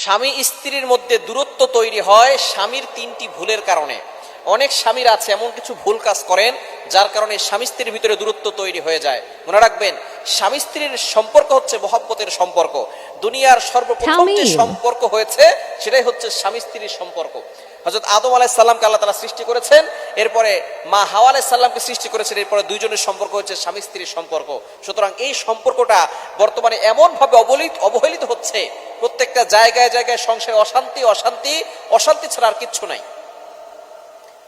স্বামী স্ত্রীর মধ্যে দূরত্ব তৈরি হয় স্বামীর তিনটি ভুলের কারণে। অনেক স্বামীরা আছে এমন কিছু ভুল কাজ করেন যার কারণে স্বামী স্ত্রীর ভিতরে দূরত্ব তৈরি হয়ে যায়। মনে রাখবেন, স্বামী স্ত্রীর সম্পর্ক হচ্ছে মহব্বতের সম্পর্ক। দুনিয়ার সর্বপ্রথম যে সম্পর্ক হয়েছে সেটাই হচ্ছে স্বামী স্ত্রীর সম্পর্ক। হযরত আদম আলাইহিস সালামকে আল্লাহ তাআলা সৃষ্টি করেছেন, এরপরে মা হাওয়া আলাইহিস সালামকে সৃষ্টি করেছেন, এরপরে দুইজনের সম্পর্ক হচ্ছে স্বামী স্ত্রীর সম্পর্ক। সুতরাং এই সম্পর্কটা বর্তমানে এমন ভাবে অবহেলিত হচ্ছে, প্রত্যেকটা জায়গায় জায়গায় সংসারে অশান্তি অশান্তি অশান্তি ছাড়া আর কিচ্ছু নাই।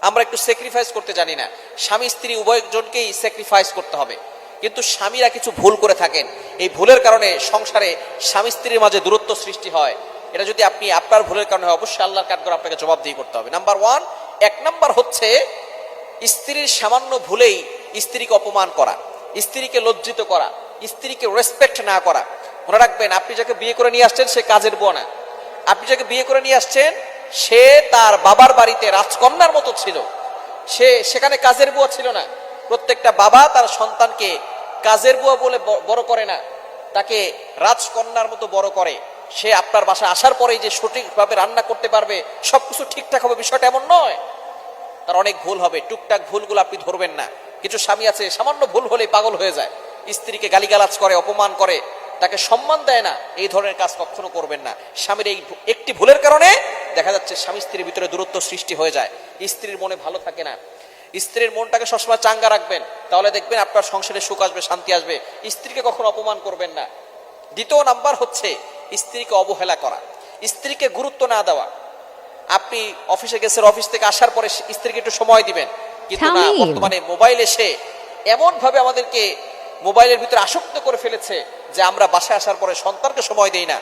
আমরা একটু স্যাক্রিফাইস করতে জানি না। স্বামী স্ত্রী উভয়জনকেই স্যাক্রিফাইস করতে হবে, কিন্তু স্বামীরা কিছু ভুল করে থাকেন। এই ভুলের কারণে সংসারে স্বামী স্ত্রীর মাঝে দূরত্ব সৃষ্টি হয়। এটা যদি আপনি আপনার ভুলের কারণে হয়, অবশ্যই আল্লাহর কাঠগড়ায় আপনাকে জবাবদিহি করতে হবে। নাম্বার ওয়ান, এক নাম্বার হচ্ছে স্ত্রীর সামান্য ভুলেই স্ত্রীকে অপমান করা, স্ত্রীকে লজ্জিত করা, স্ত্রীকে রেসপেক্ট না করা। মনে রাখবেন, আপনি যাকে বিয়ে করে নিয়ে আসছেন সে কাজের বুয়া না। আপনি যাকে বিয়ে করে নিয়ে আসছেন সে তার বাবার বাড়িতে রাজকন্যার মতো ছিল, সে সেখানে কাজের বুয়া ছিল না। প্রত্যেকটা বাবা তার সন্তানকে কাজের বুয়া বলে বড় করে না, তাকে রাজকন্যার মতো বড় করে। সে আপনার বাসায় আসার পরেই যে সঠিকভাবে রান্না করতে পারবে, সবকিছু ঠিকঠাক হবে, বিষয়টা এমন নয়। তার অনেক ভুল হবে, টুকটাক ভুলগুলো আপনি ধরবেন না। কিছু স্বামী আছে সামান্য ভুল হলেই পাগল হয়ে যায়, স্ত্রীকে গালিগালাজ করে, অপমান করে, তাকে সম্মান দেয় না। এই ধরনের কাজ কখনো করবেন না। স্বামীর এই একটি ভুলের কারণে দেখা যাচ্ছে স্বামী স্ত্রীর ভিতরে দূরত্ব সৃষ্টি হয়ে যায়, স্ত্রীর মনে ভালো থাকে না। স্ত্রীর মনটাকে সবসময় চাঙ্গা রাখবেন, তাহলে দেখবেন আপনার সংসারে সুখ আসবে, শান্তি আসবে। স্ত্রীকে কখনো অপমান করবেন না। দ্বিতীয় নাম্বার হচ্ছে স্ত্রীকে অবহেলা করা, স্ত্রীকে গুরুত্ব না দেওয়া। আপনি অফিসে গেছেন, অফিস থেকে আসার পরে স্ত্রীকে একটু সময় দিবেন, কিন্তু না, বর্তমানে মোবাইল এসে এমন ভাবে আমাদেরকে মোবাইলের ভিতরে আসক্ত করে ফেলেছে যে আমরা বাসায় আসার পরে সন্তানকে সময় দেই না,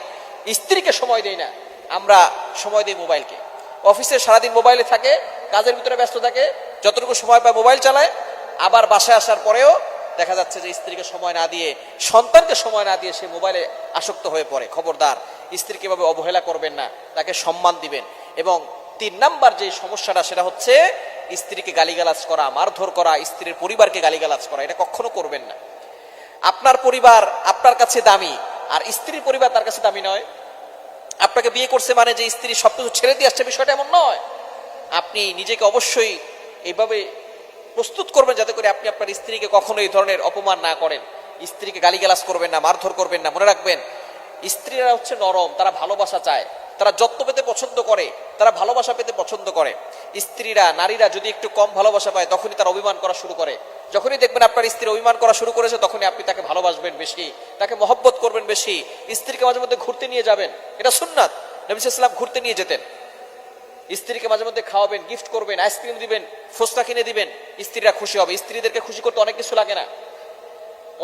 স্ত্রীকে সময় দেই না, আমরা সময় দিই মোবাইলকে। অফিসে সারাদিন মোবাইলে থাকে, কাজের ভিতরে ব্যস্ত থাকে, যতটুকু সময় পায় মোবাইল চালায়। আবার বাসায় আসার পরেও দেখা যাচ্ছে যে স্ত্রীকে সময় না দিয়ে, সন্তানকে সময় না দিয়ে সে মোবাইলে আসক্ত হয়ে পড়ে। খবরদার, স্ত্রীকে এভাবে অবহেলা করবেন না, তাকে সম্মান দিবেন। এবং তিন নাম্বার যে সমস্যাটা, সেটা হচ্ছে স্ত্রীকে গালিগালাজ করা, মারধর করা, স্ত্রীর পরিবারকে গালিগালাজ করা। এটা কখনো করবেন না। আপনার পরিবার আপনার কাছে দামি, আর স্ত্রীর পরিবার তার কাছে দামি নয়। আপনাকে বিয়ে করছে মানে যে স্ত্রী সবকিছু ছেড়ে দিয়ে আসছে, বিষয়টা এমন নয়। আপনি নিজেকে অবশ্যই এইভাবে প্রস্তুত করবেন যাতে করে আপনি আপনার স্ত্রীকে কখনো এই ধরনের অপমান না করেন। স্ত্রীকে গালিগালাজ করবেন না, মারধর করবেন না। মনে রাখবেন, স্ত্রীরা হচ্ছে নরম, তারা ভালোবাসা চায়, তারা যত্ন পেতে পছন্দ করে, তারা ভালোবাসা পেতে পছন্দ করে। স্ত্রীরা, নারীরা যদি একটু কম ভালোবাসা পায় তখনই তারা অভিমান করা শুরু করে। যখনই দেখবেন আপনার স্ত্রী অভিমান করা শুরু করেছে, তখনই আপনি তাকে ভালোবাসবেন বেশি, তাকে মহব্বত করবেন বেশি। স্ত্রীকে মাঝে মধ্যে ঘুরতে নিয়ে যাবেন, এটা সুন্নাত। নবী সাল্লাল্লাহু আলাইহি ওয়াসাল্লাম ঘুরতে নিয়ে যেতেন। স্ত্রীকে মাঝে মধ্যে খাওয়াবেন, গিফট করবেন, আইসক্রিম দিবেন, ফুচকা কিনে দিবেন, স্ত্রীরা খুশি হবে। স্ত্রীদেরকে খুশি করতে অনেক কিছু লাগে না,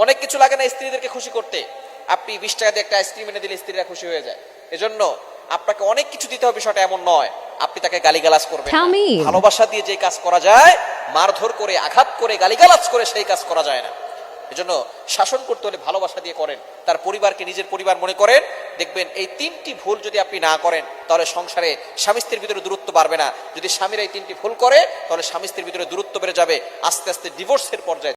অনেক কিছু লাগে না স্ত্রীদেরকে খুশি করতে। আপনি 20 টাকা দিয়ে একটা আইসক্রিম এনে দিলে স্ত্রীরা খুশি হয়ে যায়। এজন্য আপনাকে অনেক কিছু দিতে হবে, বিষয়টা এমন নয়। আপনি তাকে গালিগালাজ করবেন না। ভালোবাসা দিয়ে যে কাজ করা যায়, মারধর করে, আঘাত করে, গালিগালাজ করে সেই কাজ করা যায় না। এজন্য শাসন করতে হলে ভালোবাসা দিয়ে করেন, তার পরিবারকে নিজের পরিবার মনে করেন। দেখবেন এই তিনটি ভুল যদি আপনি না করেন, তাহলে সংসারে স্বামী স্ত্রীর ভিতরে দূরত্ব বাড়বে না। যদি স্বামীরা এই তিনটি ভুল করে, তাহলে স্বামী স্ত্রীর ভিতরে দূরত্ব বেড়ে যাবে, আস্তে আস্তে ডিভোর্সের পর্যায়ে